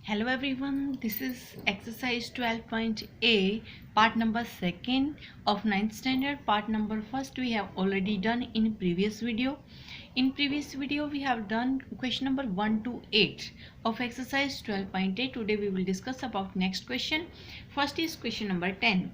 Hello everyone, this is exercise 12.a, part number 2nd of 9th standard. Part number 1st we have already done in previous video. In previous video we have done question number 1 to 8 of exercise 12.8. Today we will discuss about next question. First is question number 10.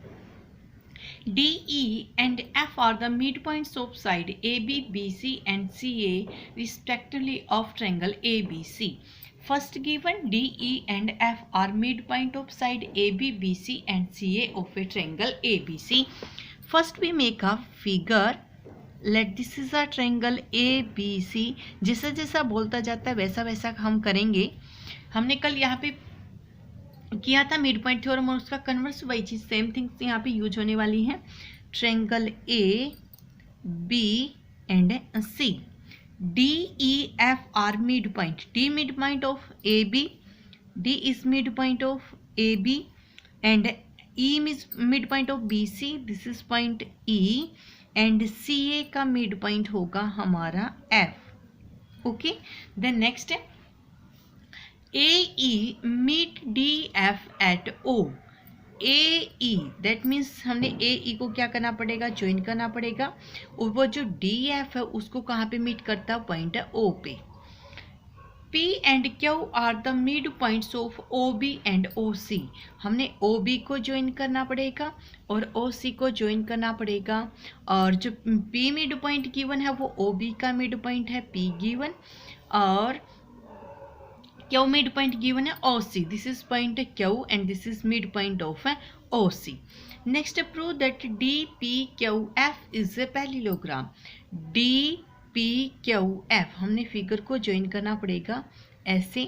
D, E and F are the midpoints of side AB, BC and CA respectively of triangle ABC. First given D, E and F are midpoint of side AB, BC and CA of a triangle ABC. First we make a figure. Let this is a triangle ABC. जैसा जैसा बोलता जाता है वैसा वैसा हम करेंगे. हमने कल यहाँ पे किया था मिड पॉइंट थ्योरम और उसका कन्वर्स वही चीज सेम थिंग्स यहाँ पे यूज होने वाली है. Triangle A B and C. D E F are mid point. D mid point of A B. D is mid point of A B and E is mid point of B C. This is point E and C A का mid point होगा हमारा F. Okay, then next है AE meet DF at O. AE that means हमने AE को क्या करना पड़ेगा, join करना पड़ेगा. और वो जो DF है उसको कहाँ पे मीट करता है, पॉइंट है O पे. P and Q are the mid points of OB and OC. हमने OB को ज्वाइन करना पड़ेगा और OC को ज्वाइन करना पड़ेगा. और जो P मिड पॉइंट गिवन है वो OB का मिड पॉइंट है P गिवन. और Q mid point given है OC. This is point Q and this is mid point of OC. Next, prove that DPQF is a parallelogram. DPQF हमने figure को join करना पड़ेगा ऐसे.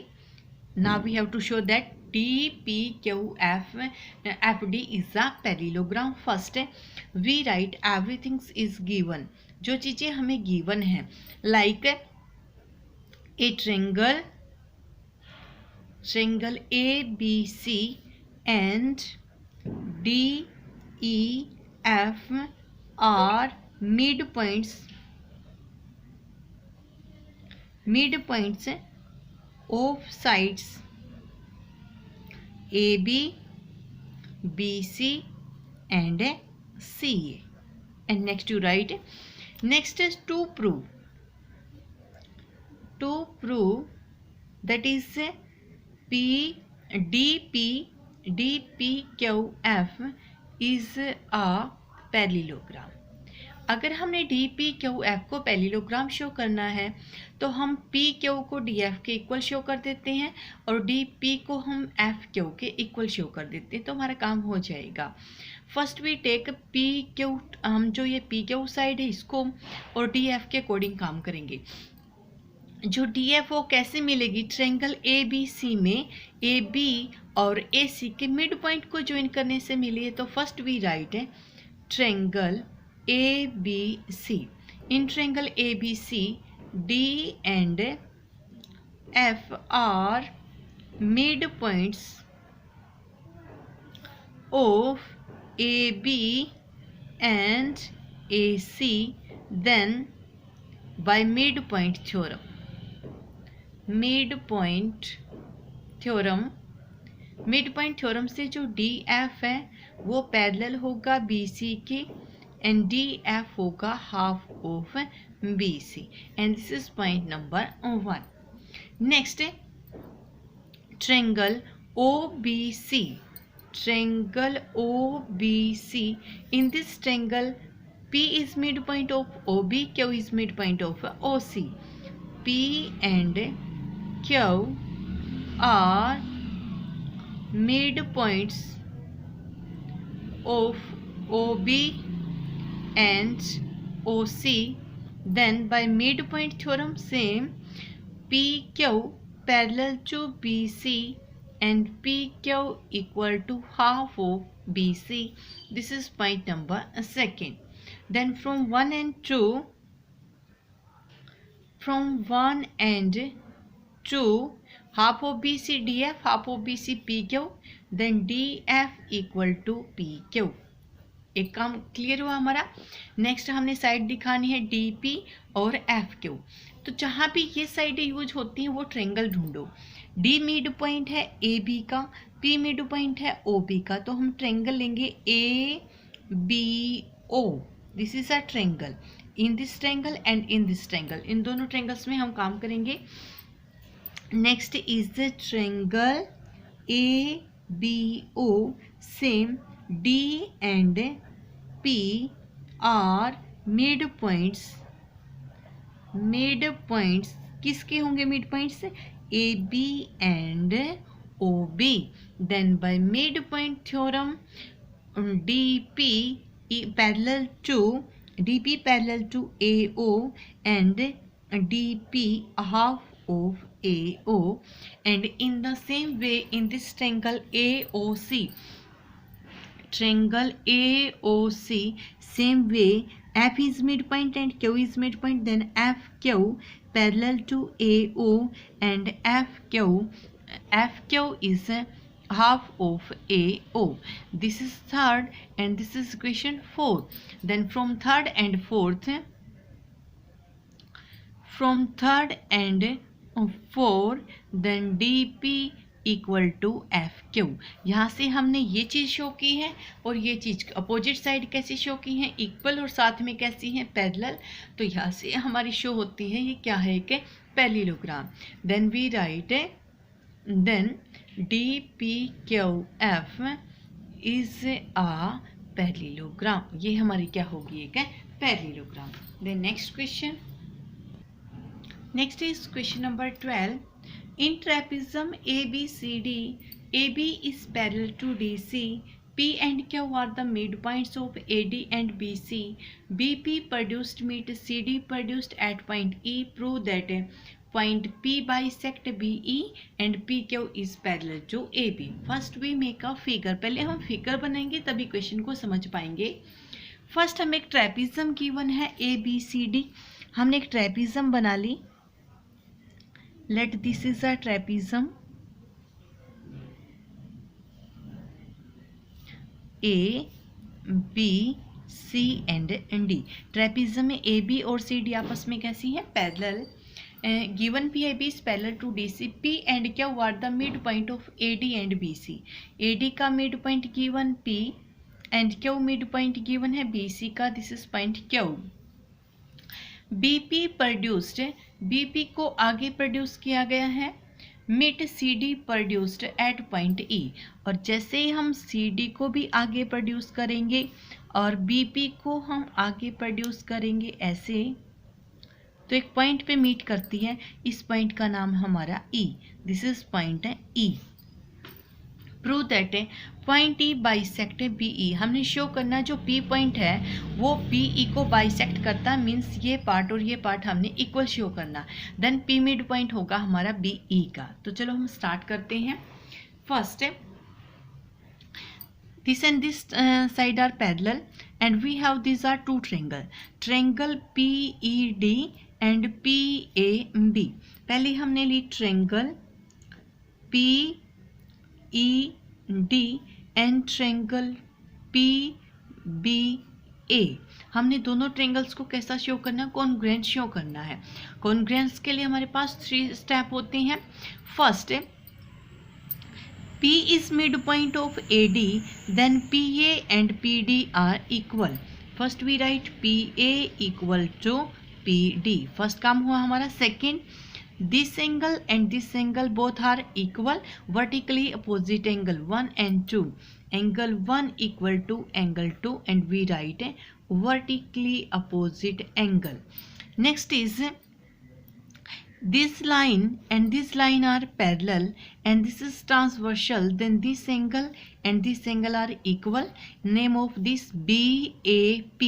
Now we have to show that DPQF FD is a parallelogram. First, we write everything is given. जो चीज़ें हमें given है, like a triangle ABC and DEF are midpoints of sides AB, BC and CA. And next you write. Next is to prove that is DPQF is a parallelogram. अगर हमने DPQF को parallelogram show करना है तो हम PQ को DF के equal show कर देते हैं और DP को हम FQ के इक्वल शो कर देते हैं, तो हमारा काम हो जाएगा. First we take PQ. हम जो ये PQ साइड है इसको और DF के अकॉर्डिंग काम करेंगे. जो DF वो कैसे मिलेगी, ट्रायंगल ABC में AB और AC के मिड पॉइंट को ज्वाइन करने से मिली है. तो फर्स्ट वी राइट है triangle ABC. In triangle ABC D and F are mid points of AB and AC. Then by mid point theorem. Mid point theorem से जो DF है वो पैरेलल होगा BC के एंड DF होगा half of BC and this is point number 1. Next है triangle OBC. Triangle OBC. In this triangle P is midpoint of OB, Q is midpoint of OC. P and Q are midpoints of OB and OC. Then by midpoint theorem same PQ parallel to BC and PQ equal to half of BC. This is point number 2. Then from 1 and 2, half of BC DF, half of BC PQ, then DF equal to PQ. एक काम clear हुआ हमारा. Next हमने side दिखानी है DP और FQ. तो जहाँ भी ये साइडें यूज होती हैं वो ट्रायंगल ढूंढो. डी मिड पॉइंट है ए बी का, पी मिड पॉइंट है ओ बी का, तो हम ट्रेंगल लेंगे A B O. This is a triangle, in this triangle and in this triangle, इन दोनों ट्रेंगल्स में हम काम करेंगे। Next is the triangle A B O, same D and P are mid points. Mid points किसके होंगे mid points? A B and O B. Then by mid point theorem D P parallel to A O and D P half of A O, and in the same way in this triangle A O C, triangle AOC, same way F is midpoint and Q is midpoint, then FQ parallel to AO and FQ is half of AO. This is third and this is equation 4. Then from third and fourth then DP equal to F Q. यहाँ से हमने ये चीज़ show की है और ये चीज़ opposite side कैसी show की है? इक्वल, और साथ में कैसी है? पैरेलल। तो यहाँ से हमारी शो होती है, ये क्या है कि parallelogram. Then we write then D P Q F is a parallelogram. ये हमारी क्या होगी? एक parallelogram. Then next question, next is question number 12। In trapezium ABCD, AB is parallel to DC. P and Q are the midpoints of AD and BC. BP produced meet CD produced at point E. Prove that point P bisect BE and PQ is parallel to AB. First we make a figure. पहले हम figure बनाएंगे तभी question को समझ पाएंगे। First हम एक trapezium given है ABCD, हमने एक ट्रेपेजियम बना ली। Let this is a trapezium A, B, C and D। Trapezium में ए बी और सी डी आपस में कैसी है? Parallel. Given P I B is parallel to D C. P and Q are the mid point of A D and B C. A D का mid point given P and Q mid point given है B C का, this is point Q. BP produced, BP को आगे produce किया गया है, meet CD produced at point E. और जैसे ही हम सीडी को भी आगे प्रोड्यूस करेंगे और बीपी को हम आगे प्रोड्यूस करेंगे ऐसे, तो एक पॉइंट पे मीट करती है, इस पॉइंट का नाम हमारा ई। दिस इज पॉइंट है E. Prove that point E bisect B E. हमने शो करना जो पी पॉइंट है वो बी ई को बाइसेक्ट करता है, मीन्स ये पार्ट और ये पार्ट हमने इक्वल शो करना। देन पी मिड पॉइंट होगा हमारा बी ई का। तो चलो हम स्टार्ट करते हैं। First this and this side are parallel and we have this are two triangle P E D and P A B. पहले हमने ली triangle P E D and triangle P B A. हमने दोनों triangles को कैसा show करना है? Congruent show करना है। कॉन्ग्रुएंस के लिए हमारे पास 3 स्टेप होते हैं। First, P is midpoint of AD, then PA and PD are equal. First we write PA equal to PD. First काम हुआ हमारा। Second, this angle and this angle both are equal, vertically opposite angle 1 and 2. Angle 1 equal to angle 2 and we write a vertically opposite angle. Next is this line and this line are parallel and this is transversal, then this angle and this angle are equal. Name of this BAP,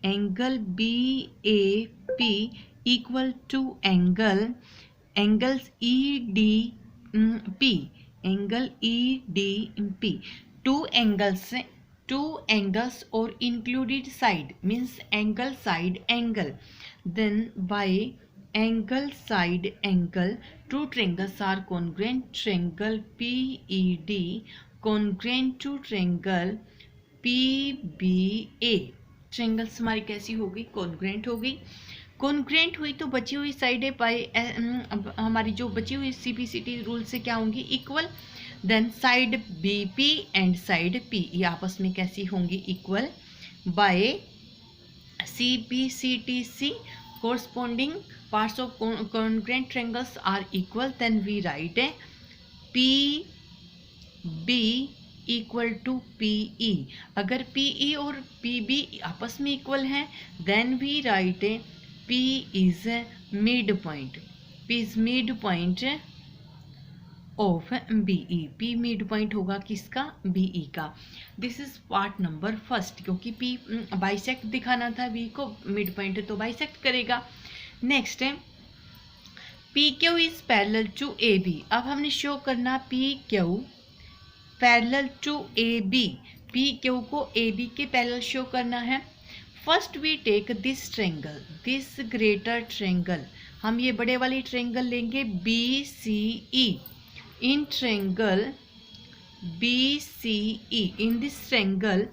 angle BAP equal to angles EDP, angle EDP. Two angles or included side means angle side angle. Then by angle side angle, two triangles are congruent. Triangle PED congruent to triangle PBA. Triangles हमारी कैसी होगी? Congruent होगी। Congruent हुई तो बची हुई side हमारी जो बची हुई CPCT रूल से क्या होंगी, equal. Then side BP and side P ये आपस में कैसी होंगी, equal. By CPCTC corresponding parts of congruent triangles are equal, then we write PB equal to PE। अगर PE और PB आपस में इक्वल हैं, then we write P is mid point, P is mid point of BE। P mid point होगा किसका, BE का। This is part number first, क्योंकि P bisect दिखाना था B को, मिड पॉइंट है तो बाइसेक्ट करेगा। नेक्स्ट है PQ is parallel to AB। अब हमने शो करना PQ parallel to AB, PQ को AB के पैरेलल शो करना है। First we take this triangle, this greater triangle, हम ये बड़े वाली ट्रायंगल लेंगे BCE। In triangle BCE, in this triangle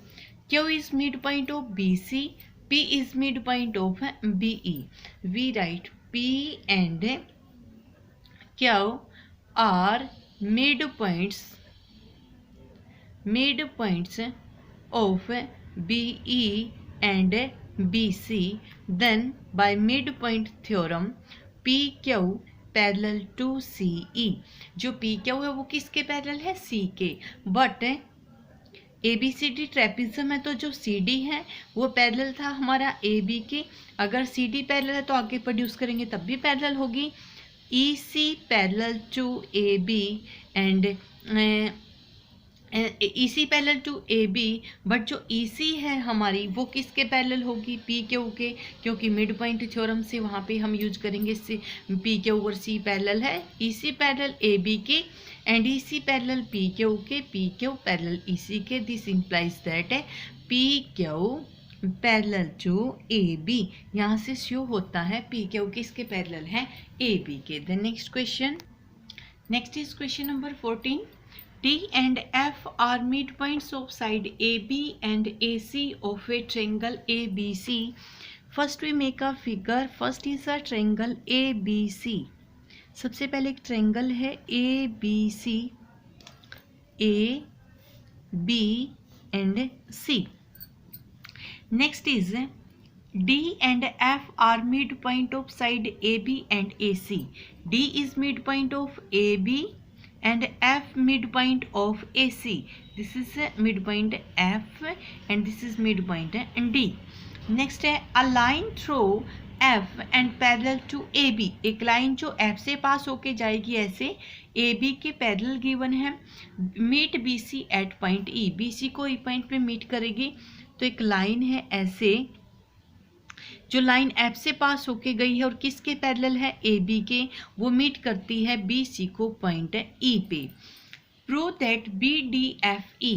Q is midpoint of BC, P is midpoint of BE. We write P and Q are midpoints of BE and BC. Then by midpoint theorem PQ parallel to CE। जो PQ है वो किसके parallel है, C के। But ABCD trapezium है तो जो CD है वो पैरेलल था हमारा AB के। अगर CD पैरेलल है तो आगे प्रोड्यूस करेंगे तब भी पैरेलल होगी। EC parallel to AB and EC parallel to AB, but जो EC है हमारी वो किसके पैरेलल होगी, PQ के, क्योंकि मिड पॉइंट थ्योरम से वहाँ पे हम यूज करेंगे PQ और C पैरेलल है। EC पैरेलल AB के एंड EC पैरेलल PQ के, PQ पैरेलल EC के। This implies that PQ parallel to AB। यहाँ से शो होता है PQ किसके पैरेलल है, AB के। The next question, next is question number 14। D and F are midpoints of side AB and AC of a triangle ABC. First we make a figure. First is a triangle ABC. सबसे पहले एक triangle है ABC, A, B and C. Next is D and F are midpoint of side AB and AC. D is midpoint of AB and F midpoint of AC. This is midpoint F and this is midpoint D. Next है a line through F and parallel to AB। एक line जो F से पास होके जाएगी ऐसे AB के parallel given है। Meet BC at point E, BC को E पॉइंट पे मीट करेगी। तो एक लाइन है ऐसे जो लाइन F से पास होके गई है और किसके पैरेलल है, AB के, वो मीट करती है BC को पॉइंट E पे। Prove that BDFE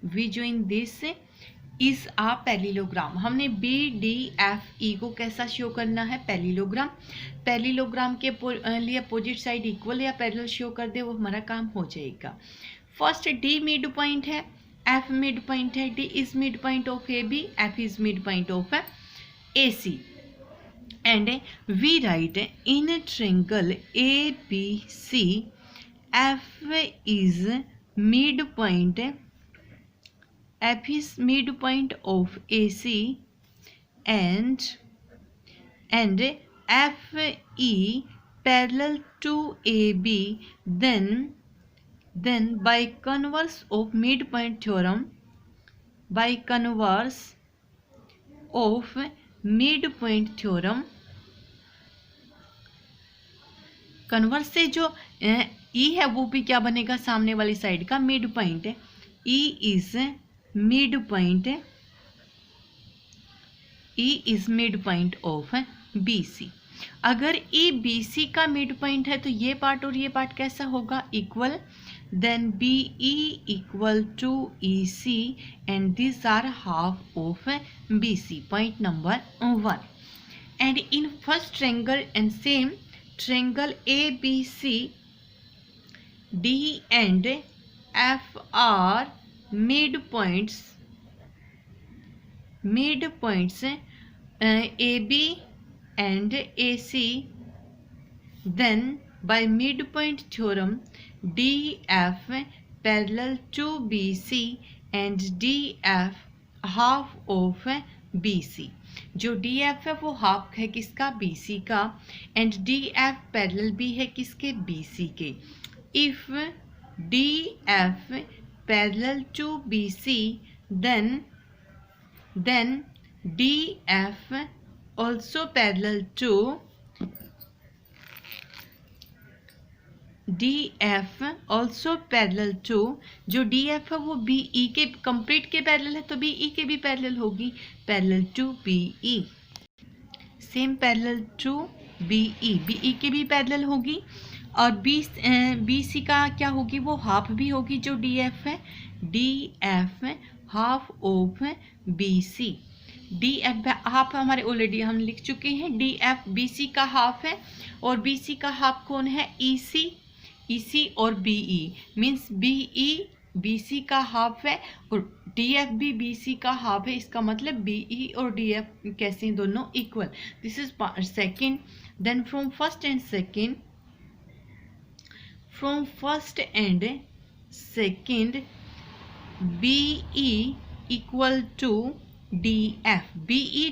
we join this is a parallelogram. हमने BDFE को कैसा शो करना है, पैरेललोग्राम। पैरेललोग्राम के लिए अपोजिट साइड इक्वल या पैरेलल शो कर दे, वो हमारा काम हो जाएगा। फर्स्ट D मिड पॉइंट है, F मिड पॉइंट है, D is mid point of AB, F is mid point of AC and we write in triangle ABC F is mid point, F is midpoint of AC and FE parallel to AB. Then by converse of midpoint theorem, by converse of midpoint theorem, converse से जो E है वो भी क्या बनेगा, सामने वाली side का मिड पॉइंट है। E is midpoint, E is midpoint of BC। अगर E BC का मिड पॉइंट है तो ये पार्ट और ये पार्ट कैसा होगा, equal. Then BE equal to EC and this are half of BC, point number 1। And in first triangle and same triangle ABC D and F are midpoints AB and AC, then by midpoint theorem DF parallel to BC and DF half of BC. जो DF है वो half है किसका, BC का, and DF parallel भी है किसके, BC के. If DF parallel to BC, then DF also parallel to जो DF है वो BE के कंप्लीट के पैरेलल है तो BE के भी पैरेलल होगी, parallel to BE, same parallel to BE के भी पैरेलल होगी. और BC का क्या होगी, वो हाफ भी होगी जो DF है, DF half of BC. DF half हमारे ऑलरेडी हम लिख चुके हैं, DF BC का हाफ है और BC का हाफ कौन है, EC और BE, मीन्स BE BC का हाफ है और DF भी BC का हाफ है. इसका मतलब BE और DF कैसे हैं, दोनों equal. This is second. Then from first and second BE equal to DF. BE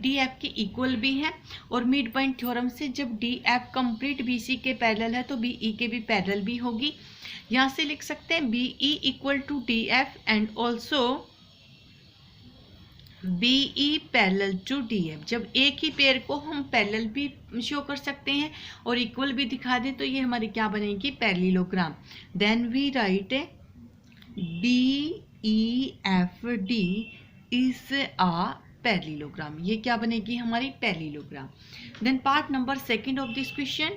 DF के इक्वल भी है और मिड पॉइंट थ्योरम से जब DF कंप्लीट BC के पैरेलल है तो BE के भी पैरेलल भी होगी. यहाँ से लिख सकते हैं BE equal to DF and also BE parallel to DF. जब एक ही पेयर को हम पैरेलल भी शो कर सकते हैं और इक्वल भी दिखा दें तो ये हमारी क्या बनेगी, parallelogram. Then we write BEFD is a parallelogram. ये क्या बनेगी, हमारी parallelogram. Then part number second of this question,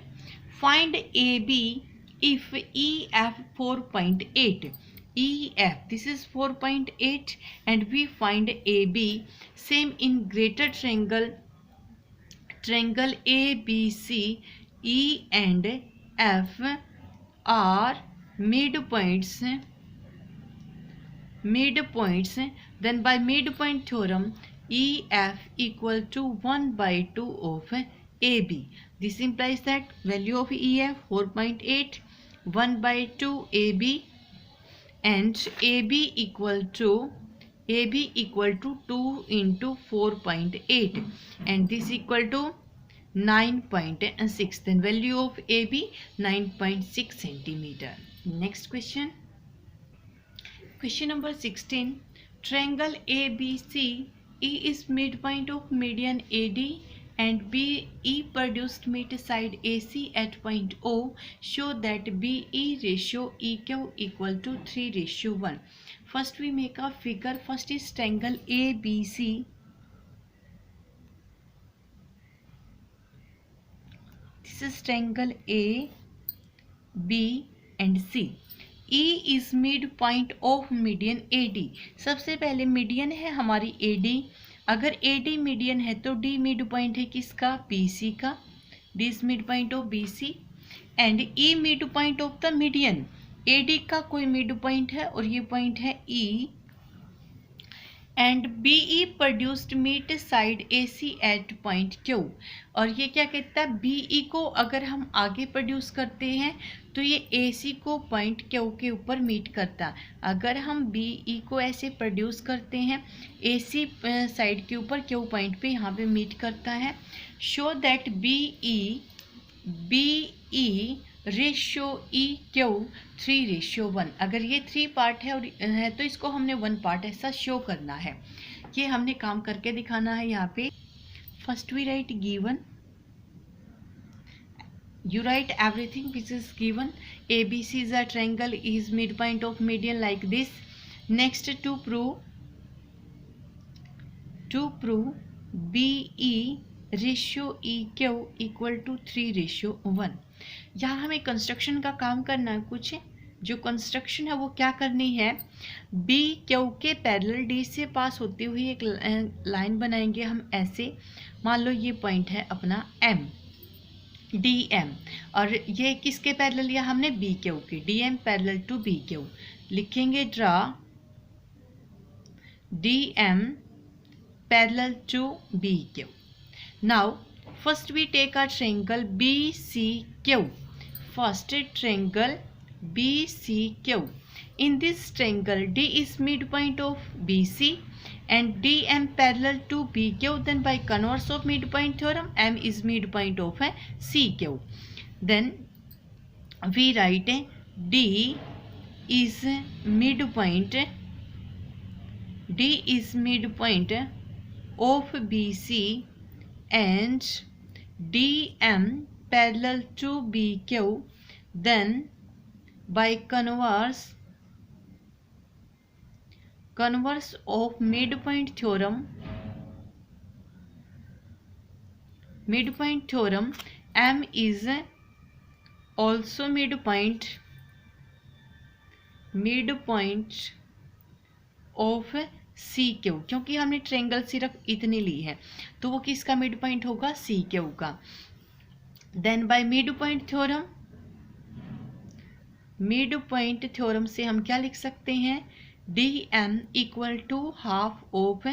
find AB if EF 4.8. EF, this is 4.8 and we find AB. Same in greater triangle ABC, E and F are midpoints. Then by midpoint theorem EF equal to 1/2 of AB. This implies that value of EF 4.8, 1/2 AB, and AB equal to 2 into 4.8 and this equal to 9.6. Then value of AB 9.6 centimeter. Next question. Question number 16. Triangle ABC, E is midpoint of median AD and BE produced mid side AC at point O. Show that BE ratio EQ equal to 3:1. First we make a figure. First is triangle ABC. This is triangle A, B and C. E is midpoint of median AD. सबसे पहले median है हमारी AD. अगर AD median है तो D mid point है किसका, BC का. D is midpoint of BC and E mid point of the median. AD का कोई मिड पॉइंट है और ये पॉइंट है E and BE produced mid side AC at point Q. और ये क्या कहता है, BE को अगर हम आगे प्रोड्यूस करते हैं तो ये AC को पॉइंट Q के ऊपर मीट करता है. अगर हम BE को ऐसे प्रोड्यूस करते हैं AC साइड के ऊपर Q पॉइंट पे यहाँ पे मीट करता है. Show that BE ratio EQ 3:1. अगर ये 3 पार्ट है तो इसको हमने 1 पार्ट ऐसा शो करना है. ये हमने काम करके दिखाना है. यहाँ पे first we write given, you write everything which is given. ABC is a triangle, is midpoint of median like this. Next to prove BE ratio EQ equal to 3:1. यहाँ हमें कंस्ट्रक्शन का काम करना है. कुछ जो कंस्ट्रक्शन है वो क्या करनी है, BQ के पैरेलल D से पास होती हुई एक लाइन बनाएंगे हम ऐसे. मान लो ये पॉइंट है अपना M, DM, और ये किसके पैरेलल लिया हमने, BQ के. DM पैरेलल टू BQ लिखेंगे. Draw DM parallel to BQ. Now first we take a triangle BCQ. First triangle BCQ. In this triangle D is midpoint of BC and DM parallel to BQ. Then by converse of midpoint theorem, M is midpoint of CQ. Then we write D is midpoint of BC and DM parallel to BQ. Then by converse of midpoint theorem, M is also midpoint of CQ. क्योंकि हमने triangle सिर्फ इतनी ली है तो वो किसका mid point होगा, CQ का. Then by mid point theorem से हम क्या लिख सकते हैं, DM equal to half of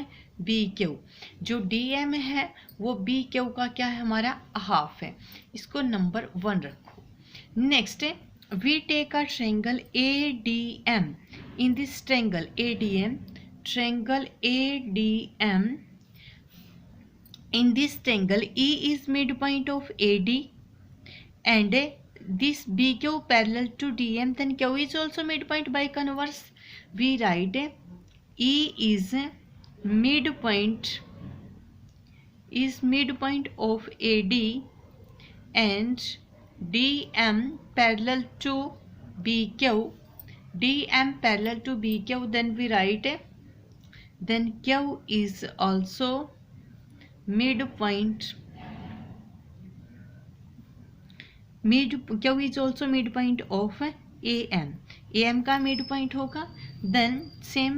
BQ. जो DM है वो BQ का क्या है, हमारा हाफ है. इसको नंबर 1 रखो. Next we take a triangle ADM. In this triangle ADM, in this triangle E is midpoint of AD and this BQ parallel to DM. Then Q is also midpoint. By converse we write E is midpoint of AD and DM parallel to BQ. Then we write then Q is also midpoint of AM का midpoint होगा. then same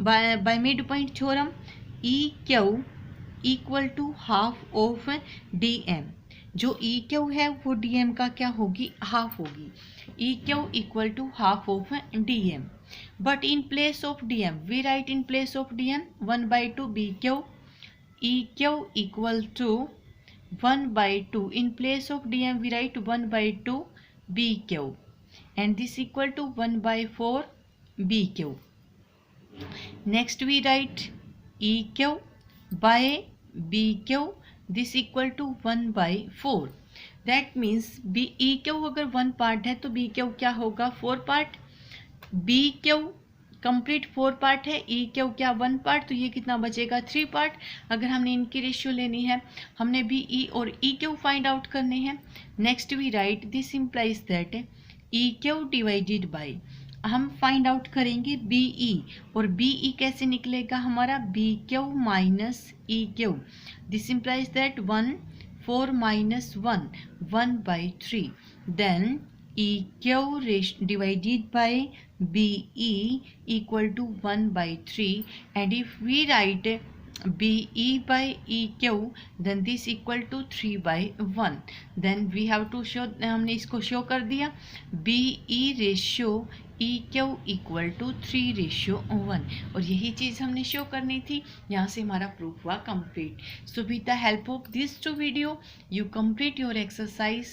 by midpoint theorem EQ equal to half of DM. जो EQ है वो DM का क्या होगी, half होगी. EQ equal to half of DM. But in place of DM we write 1/2 BQ. EQ equal to 1/2. In place of DM we write 1/2 BQ and this equal to 1/4 BQ. Next we write EQ by BQ. This equal to 1/4. That means EQ अगर 1 part है तो BQ क्या होगा, 4 part. BQ complete 4 part है, EQ क्या 1 part, तो ये कितना बचेगा, 3 पार्ट. अगर हमने इनकी रेशियो लेनी है, हमने BE और EQ फाइंड आउट करने हैं. Next we write this implies that EQ divided by, हम फाइंड आउट करेंगे BE और BE कैसे निकलेगा हमारा, BQ minus EQ. This implies that 4 minus 1/3. Then EQ divided by BE equal to 1/3. And if we write BE by EQ then this equal to 3/1. Then we have to show, हमने इसको show कर दिया, BE ratio EQ equal to 3:1. और यही चीज़ हमने show करनी थी. यहाँ से हमारा प्रूफ हुआ complete. So with the help of this 2 video you complete your exercise